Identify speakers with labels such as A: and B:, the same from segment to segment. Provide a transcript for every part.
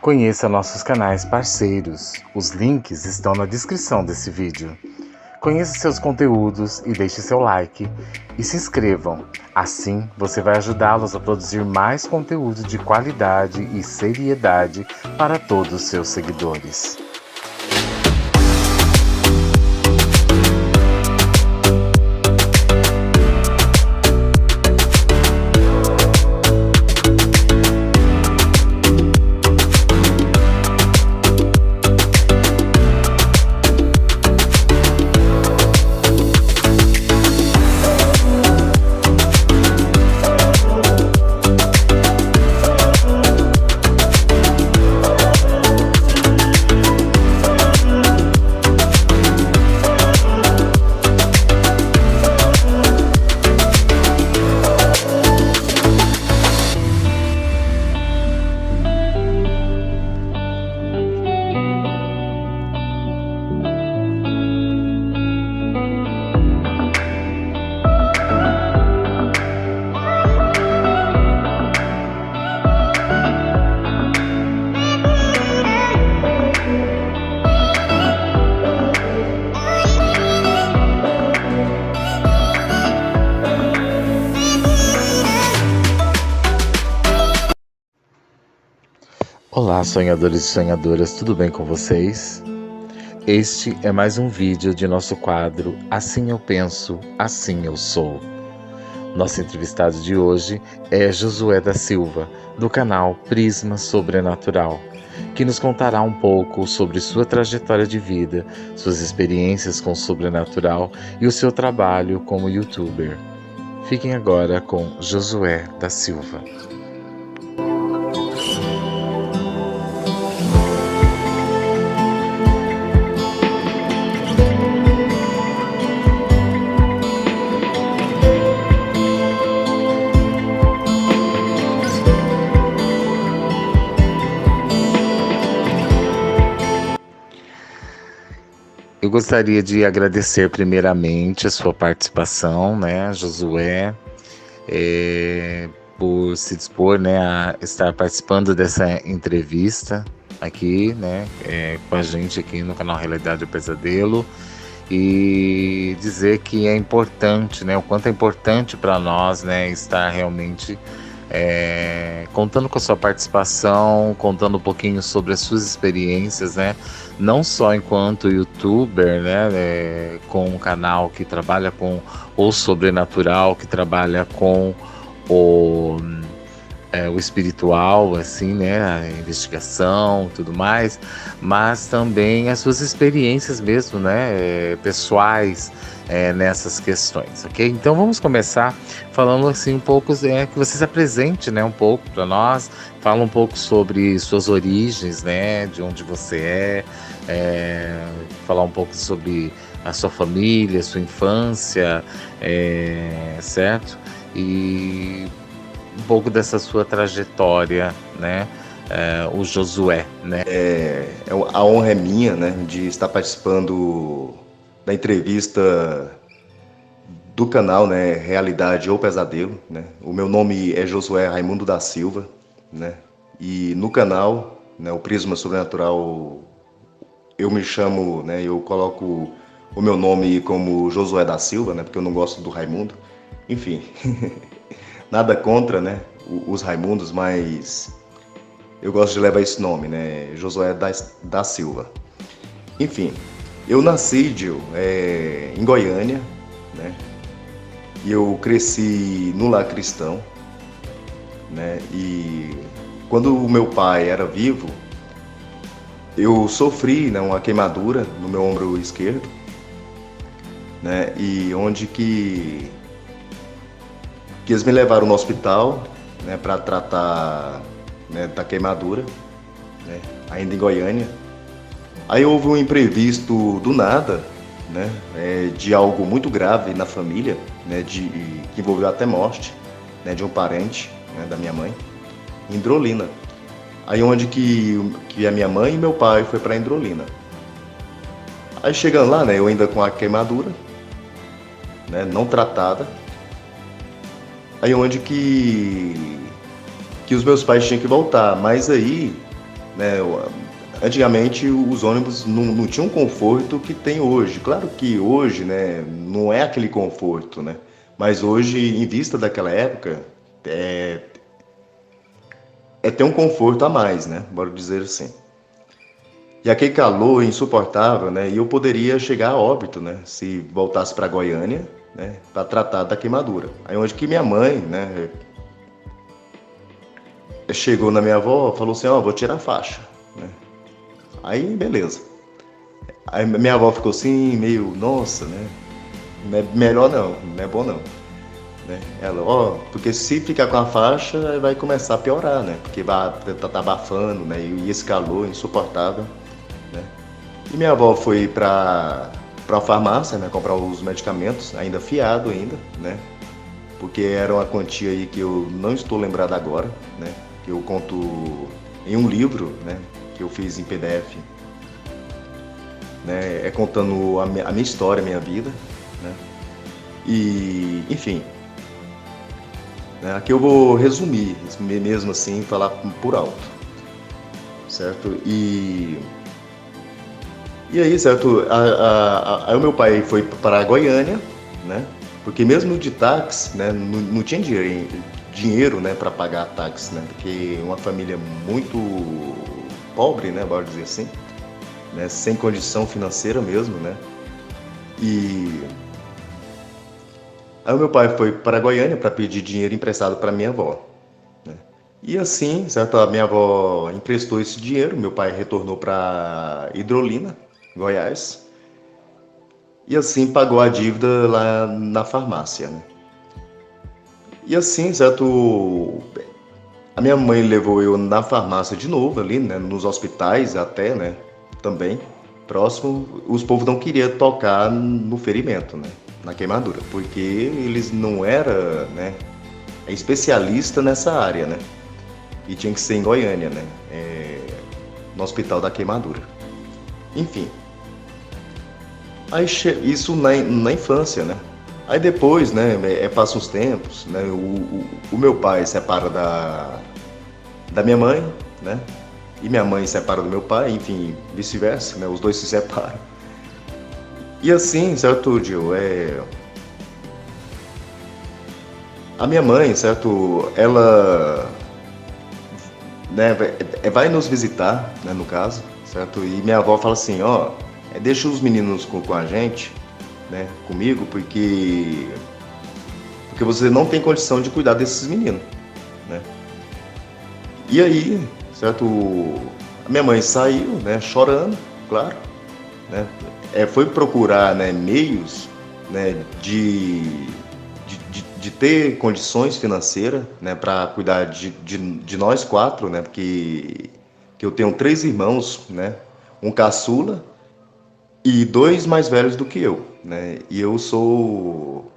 A: Conheça nossos canais parceiros. Os links estão na descrição desse vídeo. Conheça seus conteúdos e deixe seu like. E se inscrevam. Assim, você vai ajudá-los a produzir mais conteúdo de qualidade e seriedade para todos os seus seguidores. Olá, sonhadores e sonhadoras, tudo bem com vocês? Este é mais um vídeo de nosso quadro Assim Eu Penso, Assim Eu Sou. Nosso entrevistado de hoje é Josué da Silva, do canal Prisma Sobrenatural, que nos contará um pouco sobre sua trajetória de vida, suas experiências com o sobrenatural e o seu trabalho como youtuber. Fiquem agora com Josué da Silva. Eu gostaria de agradecer primeiramente a sua participação, né, Josué, por se dispor, né, a estar participando dessa entrevista aqui, né, com a gente aqui no canal Realidade ou Pesadelo, e dizer que é importante, né, o quanto é importante para nós, né, estar realmente contando com a sua participação, contando um pouquinho sobre as suas experiências, né? Não só enquanto youtuber, né? Com um canal que trabalha com o sobrenatural, que trabalha com o espiritual, assim, né? A investigação, tudo mais, mas também as suas experiências mesmo, né? Pessoais. Nessas questões, ok? Então vamos começar falando assim um pouco, que você se apresente, né, um pouco para nós, fala um pouco sobre suas origens, né, de onde você falar um pouco sobre a sua família, sua infância, certo? E um pouco dessa sua trajetória, né, o Josué, né?
B: A honra é minha, né, de estar participando da entrevista do canal, né, Realidade ou Pesadelo, né? O meu nome é Josué Raimundo da Silva, né? E no canal, né, o Prisma Sobrenatural, eu me chamo, né, eu coloco o meu nome como Josué da Silva, né, porque eu não gosto do Raimundo. Enfim, nada contra, né, os Raimundos, mas eu gosto de levar esse nome, né, Josué da Silva. Enfim, eu nasci, em Goiânia, né? E eu cresci no lar cristão, né? E quando o meu pai era vivo, eu sofri, né, uma queimadura no meu ombro esquerdo, né? E onde que eles me levaram no hospital, né, para tratar, né, da queimadura, né? Ainda em Goiânia. Aí houve um imprevisto do nada, né, de algo muito grave na família, né, que envolveu até morte, né, de um parente, né, da minha mãe, em Hidrolina. Aí onde que a minha mãe e meu pai foi para Hidrolina. Aí chegando lá, né, eu ainda com a queimadura, né, não tratada. Aí onde que os meus pais tinham que voltar, mas aí né? Antigamente os ônibus não tinham o conforto que tem hoje. Claro que hoje, né, não é aquele conforto, né? Mas hoje, em vista daquela época, é, é ter um conforto a mais, né? Bora dizer assim. E aquele calor insuportável, né? E eu poderia chegar a óbito, né? Se voltasse para Goiânia, né? Para tratar da queimadura. Aí onde que minha mãe, né? Chegou na minha avó, falou assim, ó, vou tirar a faixa, né? Aí, beleza. Aí minha avó ficou assim, meio, nossa, né? Melhor não, não é bom não. Né? Ela, ó, porque se ficar com a faixa, vai começar a piorar, né? Porque vai tá abafando, né? E esse calor insuportável, né? E minha avó foi para a farmácia, né? Comprar os medicamentos, ainda fiado ainda, né? Porque era uma quantia aí que eu não estou lembrado agora, né? Que eu conto em um livro, né? Que eu fiz em PDF, né? É contando a minha história, a minha vida, né? E, enfim, né? Aqui eu vou resumir, mesmo assim, falar por alto, certo? E aí, certo? Aí o meu pai foi para Goiânia, né? Porque mesmo de táxi, né? Não tinha dinheiro, né? Para pagar táxi, né? Porque uma família muito pobre, né? Bora dizer assim, né? Sem condição financeira mesmo, né? E aí o meu pai foi para Goiânia para pedir dinheiro emprestado para minha avó. E assim, certo? A minha avó emprestou esse dinheiro, meu pai retornou para Hidrolina, Goiás, e assim pagou a dívida lá na farmácia, né? E assim, certo? A minha mãe levou eu na farmácia de novo ali, né? Nos hospitais até, né? Também, próximo, os povos não queriam tocar no ferimento, né? Na queimadura, porque eles não eram, né? Especialista nessa área, né? E tinha que ser em Goiânia, né? No Hospital da Queimadura. Enfim, aí isso na infância, né? Aí depois, né, passa uns tempos, né, o meu pai separa da minha mãe, né? E minha mãe separa do meu pai, enfim, vice-versa, né? Os dois se separam. E assim, certo, Gil, a minha mãe, certo, ela, né, vai nos visitar, né, no caso, certo? E minha avó fala assim, ó, deixa os meninos com a gente, né, comigo, porque você não tem condição de cuidar desses meninos, né? E aí, certo? A minha mãe saiu, né, chorando, claro, né? Foi procurar, né, meios, né, de ter condições financeiras, né, para cuidar de nós quatro, né? Porque que eu tenho três irmãos, né? Um caçula e dois mais velhos do que eu, né? E eu sou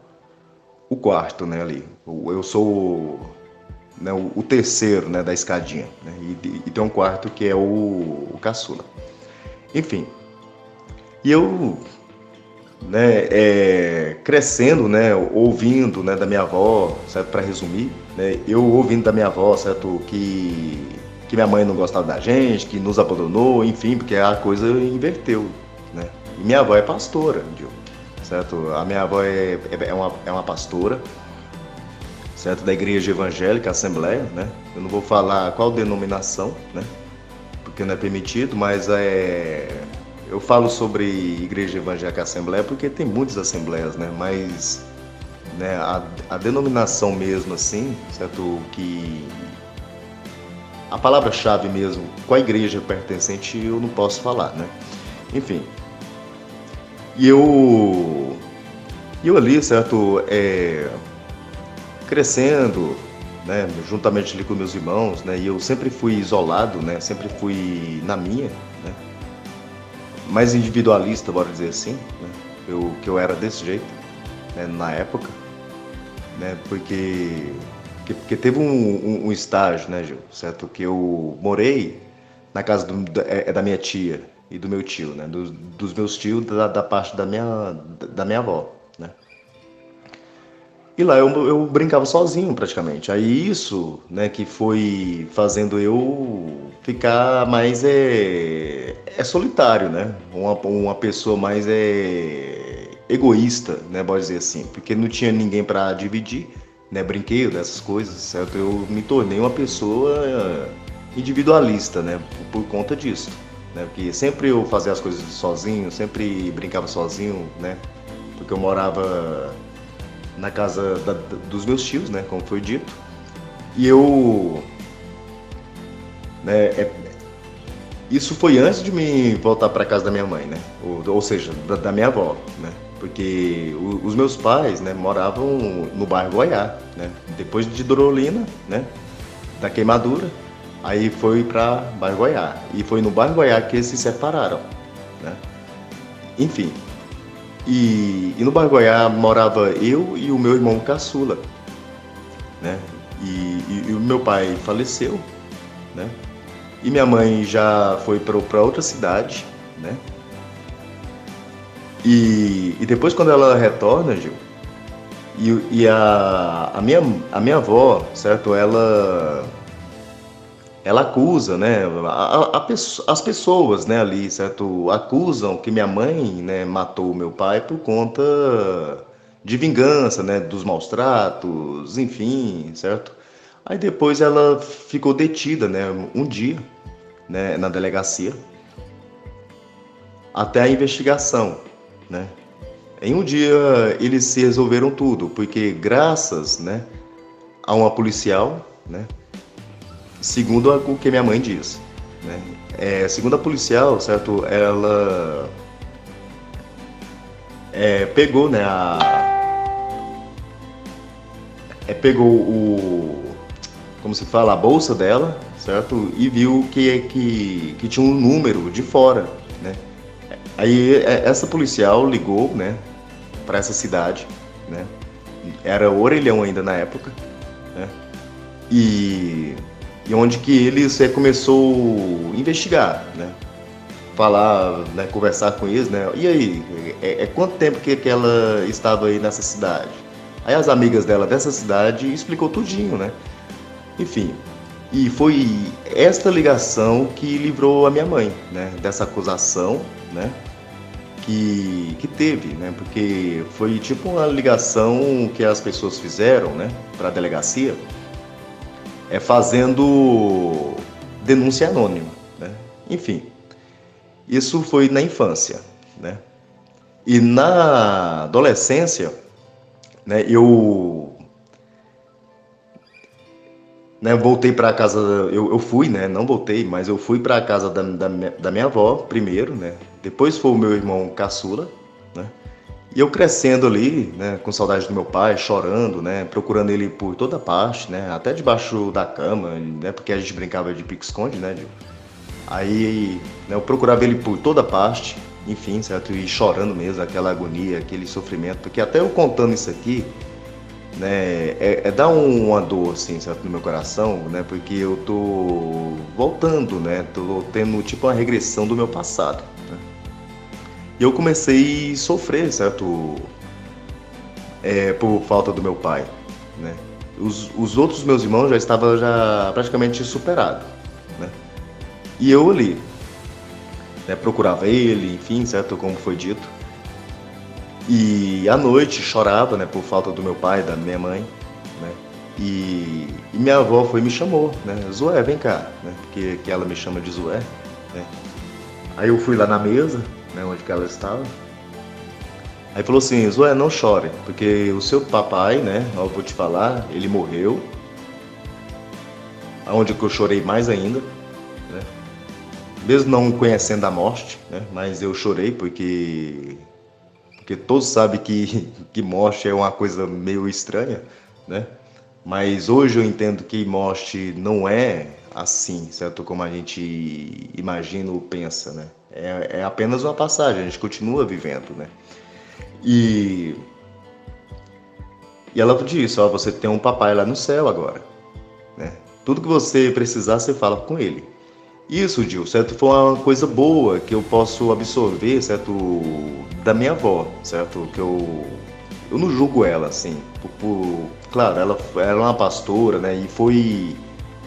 B: o quarto, né, ali. Eu sou, né, o terceiro, né, da escadinha, né? E tem um quarto que é o caçula. Enfim, e eu, né, crescendo, né, ouvindo, né, da minha avó, certo? Para resumir, né, eu ouvindo da minha avó, certo, que minha mãe não gostava da gente, que nos abandonou, enfim, porque a coisa inverteu, né? E minha avó é pastora, Diogo, certo? A minha avó é uma pastora, certo? Da Igreja Evangélica Assembleia, né? Eu não vou falar qual denominação, né? Porque não é permitido, mas eu falo sobre Igreja Evangélica Assembleia porque tem muitas assembleias, né? Mas, né, a denominação mesmo assim, certo? Que a palavra-chave mesmo, qual igreja pertencente, eu não posso falar, né? Enfim. E eu ali, certo? Crescendo, né, juntamente ali com meus irmãos, né, e eu sempre fui isolado, né, sempre fui na minha, né, mais individualista, bora dizer assim, né, que eu era desse jeito, né, na época, né, porque teve um estágio, né, Gil, certo, que eu morei na casa da minha tia e do meu tio, né, dos meus tios da parte da minha avó, né. E lá eu brincava sozinho praticamente. Aí isso, né, que foi fazendo eu ficar mais solitário, né? Uma pessoa mais egoísta, né? Pode dizer assim, porque não tinha ninguém para dividir, né? Brinquedo, essas coisas, certo? Eu me tornei uma pessoa individualista, né? Por conta disso, né? Porque sempre eu fazia as coisas sozinho, sempre brincava sozinho, né? Porque eu morava na casa dos meus tios, né? Como foi dito, e eu, né? Isso foi antes de me voltar para casa da minha mãe, né? Ou seja, da minha avó, né? Porque os meus pais, né, moravam no bairro Goiá, né? Depois de Dorolina, né, da queimadura, aí foi para bairro Goiá. E foi no bairro Goiá que eles se separaram, né? Enfim. E no bairro Goiá morava eu e o meu irmão caçula, né? E o meu pai faleceu, né? E minha mãe já foi para outra cidade, né? E depois quando ela retorna, Gil, e a minha avó, certo? Ela acusa, né? As pessoas, né, ali, certo? Acusam que minha mãe, né, matou meu pai por conta de vingança, né? Dos maus tratos, enfim, certo? Aí depois ela ficou detida, né? Um dia, né, na delegacia, até a investigação, né? Em um dia eles se resolveram tudo, porque graças, né, a uma policial, né, segundo o que minha mãe diz, né, segundo a policial, certo, ela pegou, né, pegou como se fala, a bolsa dela, certo, e viu que tinha um número de fora, né. Aí essa policial ligou, né, para essa cidade, né? Era Orelhão ainda na época, né? E onde que eles começou a investigar, né? Falar, né, conversar com eles, né? E aí, quanto tempo que ela estava aí nessa cidade? Aí as amigas dela dessa cidade explicou tudinho, né? Enfim, e foi esta ligação que livrou a minha mãe, né? Dessa acusação, né? Que teve, né? Porque foi tipo uma ligação que as pessoas fizeram, né, para a delegacia, fazendo denúncia anônima, né? Enfim, isso foi na infância, né? E na adolescência, né, eu, né, voltei para casa, eu fui, né, não voltei, mas eu fui para a casa da minha avó primeiro, né? Depois foi o meu irmão caçula, né? E eu crescendo ali, né, com saudade do meu pai, chorando, né, procurando ele por toda parte, né, até debaixo da cama, né, porque a gente brincava de pique-esconde, né, Gil? Aí, né, eu procurava ele por toda parte, enfim, certo? E chorando mesmo, aquela agonia, aquele sofrimento, porque até eu contando isso aqui, né, dá uma dor, assim, certo, no meu coração, né, porque eu tô voltando, né, tô tendo tipo uma regressão do meu passado, né? E eu comecei a sofrer, certo, por falta do meu pai, né? Os outros meus irmãos já estavam praticamente superados, né? E eu ali, né, procurava ele, enfim, certo, como foi dito. E à noite chorava, né, por falta do meu pai, da minha mãe, né? E minha avó foi e me chamou, né? Zoé, vem cá, né? Porque que ela me chama de Zoé, né? Aí eu fui lá na mesa, né, onde que ela estava. Aí falou assim, Zoé, não chore, porque o seu papai, né, eu vou te falar, ele morreu, aonde que eu chorei mais ainda, né? Mesmo não conhecendo a morte, né, mas eu chorei porque todos sabem que morte é uma coisa meio estranha, né? Mas hoje eu entendo que morte não é assim, certo? Como a gente imagina ou pensa, né? É apenas uma passagem, a gente continua vivendo, né? E ela disse, ó, você tem um papai lá no céu agora, né? Tudo que você precisar, você fala com ele. Isso, Gil, certo? Foi uma coisa boa que eu posso absorver, certo? Da minha avó, certo? Que eu não julgo ela, assim. Claro, ela era uma pastora, né? E foi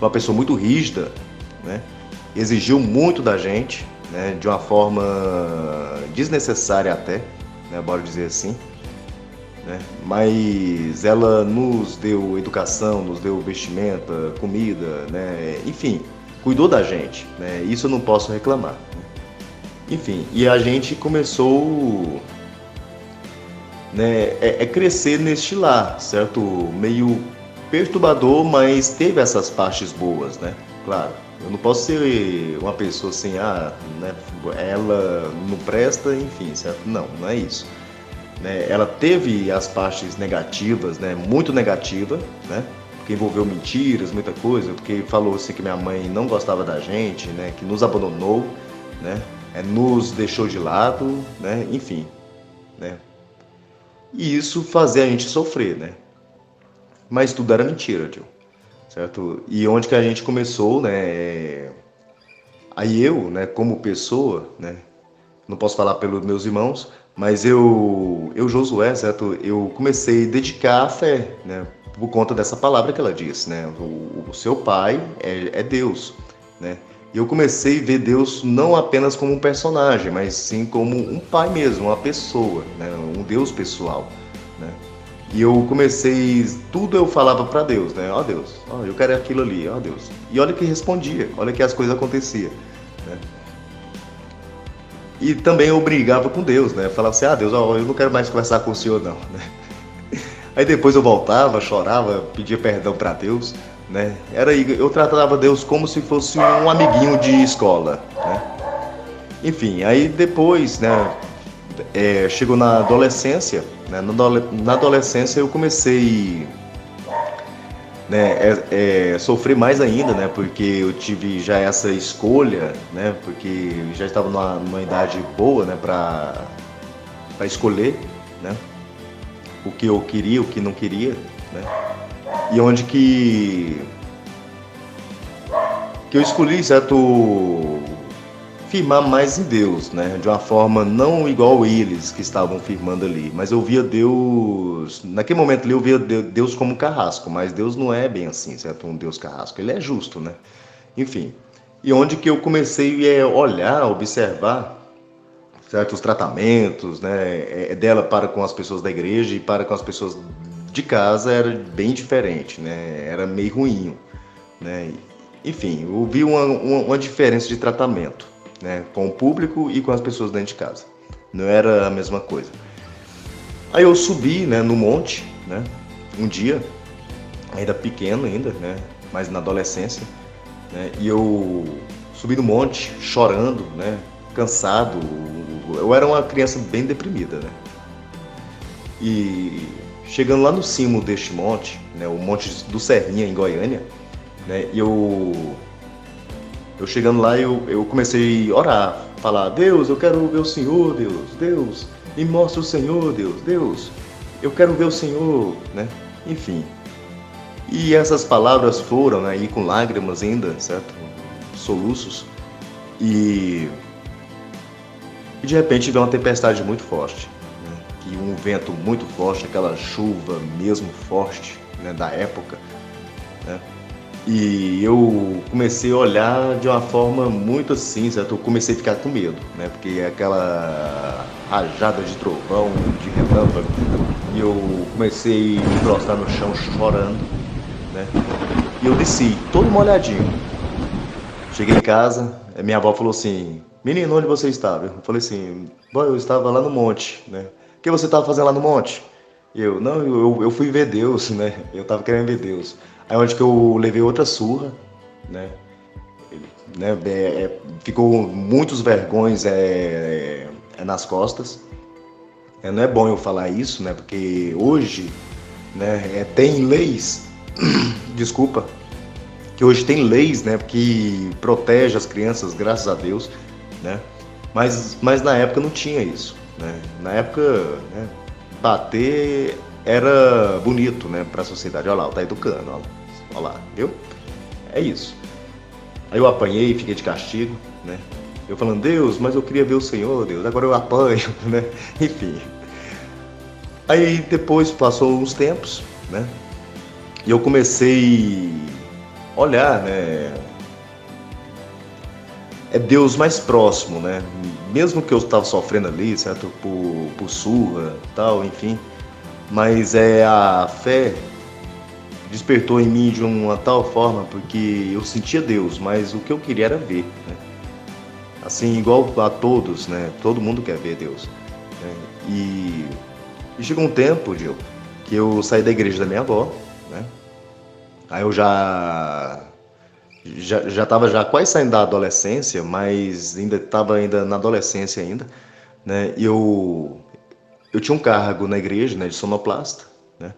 B: uma pessoa muito rígida, né? exigiu muito da gente, né, de uma forma desnecessária até, né, bora dizer assim, né, mas ela nos deu educação, nos deu vestimenta, comida, né, enfim, cuidou da gente, né, isso eu não posso reclamar, né. Enfim, e a gente começou, né, crescer neste lar, certo? Meio perturbador, mas teve essas partes boas, né? Claro, eu não posso ser uma pessoa assim, né, ela não presta, enfim, certo? Não, não é isso. Né? Ela teve as partes negativas, né? Muito negativa, né? Porque envolveu mentiras, muita coisa, porque falou assim que minha mãe não gostava da gente, né? Que nos abandonou, né? Nos deixou de lado, né? Enfim, né? E isso fazia a gente sofrer, né? Mas tudo era mentira, tio, certo? E onde que a gente começou, né? Aí eu, né, como pessoa, né? Não posso falar pelos meus irmãos, mas Josué, certo? Eu comecei a dedicar a fé, né? Por conta dessa palavra que ela disse, né? O seu pai é Deus, né? E eu comecei a ver Deus não apenas como um personagem, mas sim como um pai mesmo, uma pessoa, né? Um Deus pessoal, né? E eu comecei, tudo eu falava para Deus, né? Ó Deus, ó, eu quero aquilo ali, ó Deus. E olha que respondia, olha que as coisas aconteciam, né? E também eu brigava com Deus, né? Falava assim, Deus, ó, eu não quero mais conversar com o Senhor não, né? Aí depois eu voltava, chorava, pedia perdão para Deus, né? Eu tratava Deus como se fosse um amiguinho de escola, né? Enfim, aí depois, né? Chegou na adolescência, né? Na adolescência eu comecei, né, sofrer mais ainda, né? Porque eu tive já essa escolha, né? Porque já estava numa idade boa, né? Para escolher, né? O que eu queria, o que não queria, né? E onde que eu escolhi, certo, firmar mais em Deus, né? De uma forma não igual eles que estavam firmando ali, mas eu via Deus, naquele momento ali eu via Deus como carrasco, mas Deus não é bem assim, certo? Um Deus carrasco, ele é justo, né? Enfim, e onde que eu comecei a olhar, observar certos tratamentos, né, dela para com as pessoas da igreja e para com as pessoas de casa era bem diferente, né, era meio ruim, né, enfim, eu vi uma diferença de tratamento, né, com o público e com as pessoas dentro de casa, não era a mesma coisa. Aí eu subi, né, no monte, né, um dia, ainda pequeno ainda, né, mas na adolescência, né, e eu subi no monte chorando, né, cansado. Eu era uma criança bem deprimida, né? E chegando lá no cimo deste monte, né, o Monte do Serrinha, em Goiânia, né, e eu chegando lá, eu comecei a orar, falar, Deus, eu quero ver o Senhor, Deus, me mostra o Senhor, Deus, eu quero ver o Senhor, né? Enfim. E essas palavras foram, né, e com lágrimas ainda, certo? Soluços. E de repente veio uma tempestade muito forte, né? E um vento muito forte, aquela chuva mesmo forte, né, da época, né? E eu comecei a olhar de uma forma muito assim, certo? Eu comecei a ficar com medo, né? Porque aquela rajada de trovão, de relâmpago, e eu comecei a me prostrar no chão chorando, né? E eu desci, todo molhadinho. Cheguei em casa, minha avó falou assim, menino, onde você estava? Eu falei assim, eu estava lá no monte, né? O que você estava fazendo lá no monte? Eu fui ver Deus, né? Eu estava querendo ver Deus. Aí onde que eu levei outra surra, né? Ficou muitos vergões nas costas. Não é bom eu falar isso, né? Porque hoje, né, tem leis, desculpa, que hoje tem leis, né, que protege as crianças, graças a Deus, né? Mas na época não tinha isso, né? Na época, né, bater era bonito, né, para a sociedade. Olha lá, tá educando, olha lá, viu? É isso. Aí eu apanhei, fiquei de castigo, né? Eu falando, Deus, mas eu queria ver o Senhor, Deus, agora eu apanho, né? Enfim. Aí depois passou uns tempos, né? E eu comecei a olhar, né? é Deus mais próximo, né? Mesmo que eu estava sofrendo ali, certo? Por surra, tal, enfim. Mas a fé despertou em mim de uma tal forma, porque eu sentia Deus, mas o que eu queria era ver, né? Assim, igual a todos, né? Todo mundo quer ver Deus, né? E chegou um tempo, Gil, que eu saí da igreja da minha avó, né? Aí eu já estava já quase saindo da adolescência, mas ainda estava ainda na adolescência ainda, né? E eu tinha um cargo na igreja, né, de sonoplasta, né?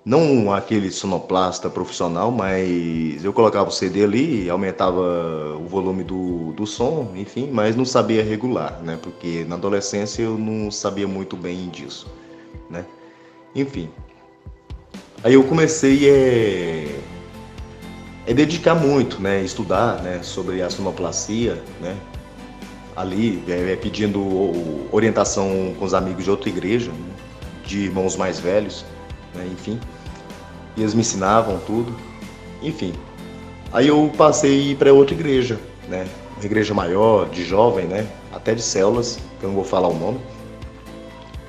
B: Não aquele sonoplasta profissional, mas eu colocava o CD ali, aumentava o volume do som, enfim, mas não sabia regular, né? Porque na adolescência eu não sabia muito bem disso, né? Enfim, aí eu comecei dedicar muito, né? Estudar, né? Sobre a sonoplastia, né? Ali, pedindo orientação com os amigos de outra igreja, né? De irmãos mais velhos, né? Enfim. E eles me ensinavam tudo, enfim. Aí eu passei para outra igreja, né? Uma igreja maior, de jovem, né? Até de células, que eu não vou falar o nome,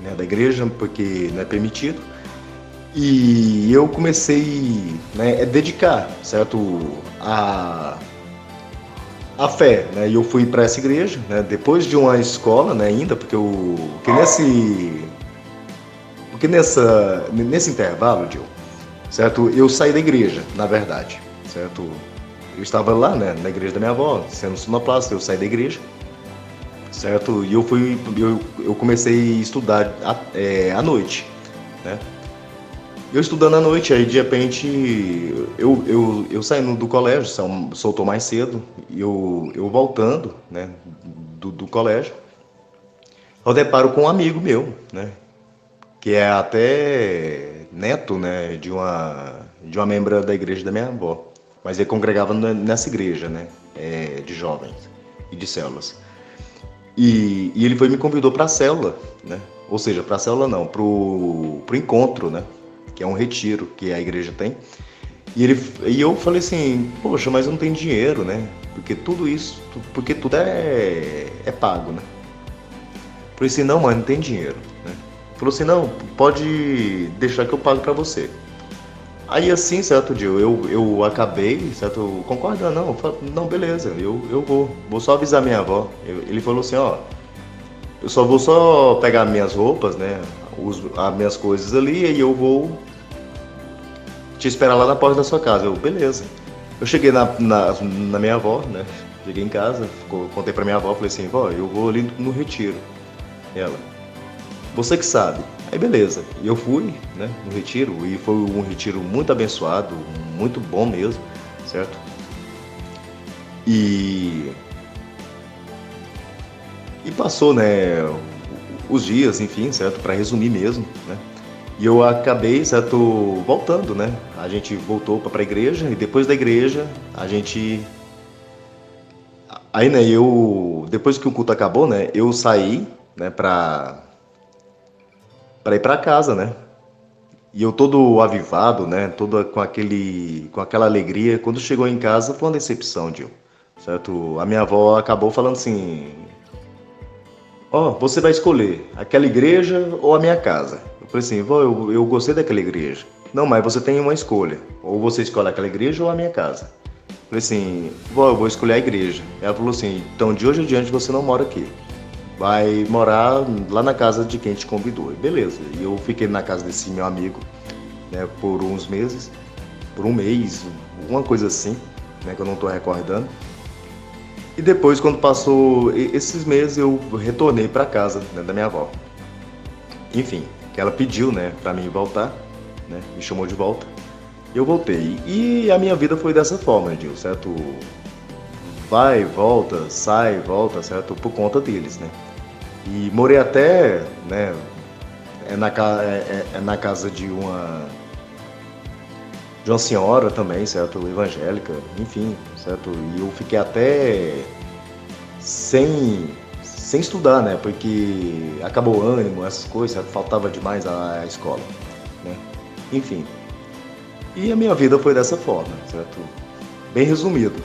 B: né? Da igreja, porque não é permitido. E eu comecei, né, a dedicar, certo? A fé, né? E eu fui para essa igreja, né? Depois de uma escola, né? Ainda, porque nesse intervalo, Gil, certo? Eu saí da igreja, na verdade, certo? Eu estava lá, né, na igreja da minha avó, sendo sonoplasta, eu saí da igreja, certo? E eu comecei a estudar à noite, né? Eu estudando à noite, aí de repente eu saindo do colégio, soltou mais cedo, e eu voltando, né, do colégio, eu deparo com um amigo meu, né, que é até neto, né, de uma membra da igreja da minha avó. Mas ele congregava nessa igreja, né, de jovens e de células. E ele me convidou para a célula, né? Ou seja, para a célula não, pro encontro, né? Que é um retiro que a igreja tem. E eu falei assim, poxa, mas eu não tenho dinheiro, né? Porque tudo é pago, né? Eu falei assim, não, mas não tem dinheiro, né? Ele falou assim, não, pode deixar que eu pago para você. Aí assim, certo dia, eu acabei, certo, concordando, não, não, beleza, eu vou só avisar minha avó. Ele falou assim, ó, eu só vou pegar minhas roupas, né, as minhas coisas ali, e eu vou te esperar lá na porta da sua casa. Eu, beleza. Eu cheguei na minha avó, né, cheguei em casa, contei pra minha avó, falei assim, vó, eu vou ali no retiro. Ela, você que sabe. Aí beleza, e eu fui, né, no retiro, e foi um retiro muito abençoado, muito bom mesmo, certo? E passou, né, os dias, enfim, certo, para resumir mesmo, né? E eu acabei, certo, voltando, né? A gente voltou para a igreja e depois da igreja a gente aí, né, depois que o culto acabou, né, eu saí, né, para ir para casa, né? E eu todo avivado, né? Todo com aquela alegria. Quando chegou em casa foi uma decepção, Gil. Certo? A minha avó acabou falando assim: ó, você vai escolher aquela igreja ou a minha casa. Eu falei assim, vó, eu gostei daquela igreja. Não, mas você tem uma escolha. Ou você escolhe aquela igreja ou a minha casa. Eu falei assim, vó, eu vou escolher a igreja. Ela falou assim, então de hoje em diante você não mora aqui. Vai morar lá na casa de quem te convidou. E beleza. E eu fiquei na casa desse meu amigo, né, por uns meses, por um mês, alguma coisa assim, né, que eu não estou recordando. E depois, quando passou esses meses, eu retornei para casa, né, da minha avó. Enfim, que ela pediu, né, para mim voltar, né, me chamou de volta. E eu voltei. E a minha vida foi dessa forma, Gil, certo? Vai, volta, sai, volta, certo? Por conta deles, né? E morei até, né, na casa de uma senhora também, certo? Evangélica, enfim, certo? E eu fiquei até sem estudar, né? Porque acabou o ânimo, essas coisas, certo? Faltava demais a escola, né? Enfim. E a minha vida foi dessa forma, certo? Bem resumido.